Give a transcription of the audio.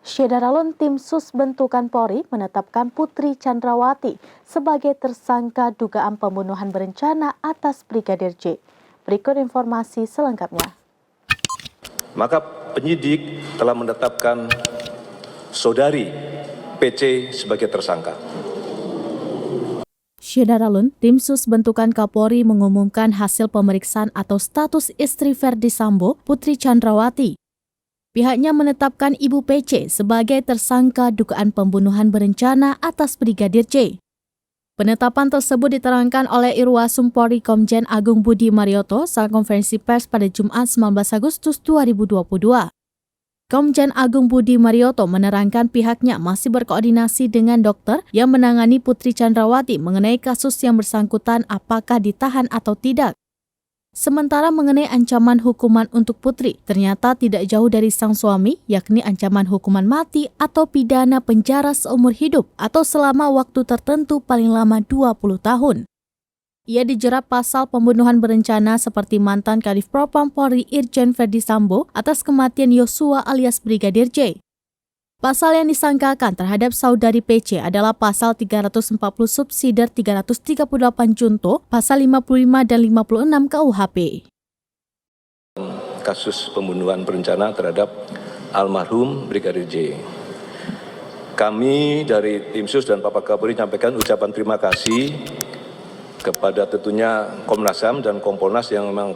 Syederalun Tim Sus bentukan Polri menetapkan Putri Chandrawati sebagai tersangka dugaan pembunuhan berencana atas Brigadir J. Berikut informasi selengkapnya. Maka penyidik telah menetapkan saudari PC sebagai tersangka. Syederalun Tim Sus bentukan Kapolri mengumumkan hasil pemeriksaan atau status istri Verdi Sambo, Putri Chandrawati. Pihaknya menetapkan Ibu PC sebagai tersangka dugaan pembunuhan berencana atas Brigadir J. Penetapan tersebut diterangkan oleh Irwasum Polri Komjen Agung Budi Marioto saat konferensi pers pada Jumat 19 Agustus 2022. Komjen Agung Budi Marioto menerangkan pihaknya masih berkoordinasi dengan dokter yang menangani Putri Chandrawati mengenai kasus yang bersangkutan apakah ditahan atau tidak. Sementara mengenai ancaman hukuman untuk Putri, ternyata tidak jauh dari sang suami, yakni ancaman hukuman mati atau pidana penjara seumur hidup atau selama waktu tertentu paling lama 20 tahun. Ia dijerat pasal pembunuhan berencana seperti mantan Kadif Propam Polri Irjen Verdi Sambo atas kematian Yosua alias Brigadir J. Pasal yang disangkakan terhadap saudari PC adalah pasal 340 subsidiar 338 junto, pasal 55 dan 56 KUHP. Kasus pembunuhan berencana terhadap almarhum Brigadir J. Kami dari Tim Sus dan Bapak Kapolri menyampaikan ucapan terima kasih kepada tentunya Komnas HAM dan Kompolnas yang memang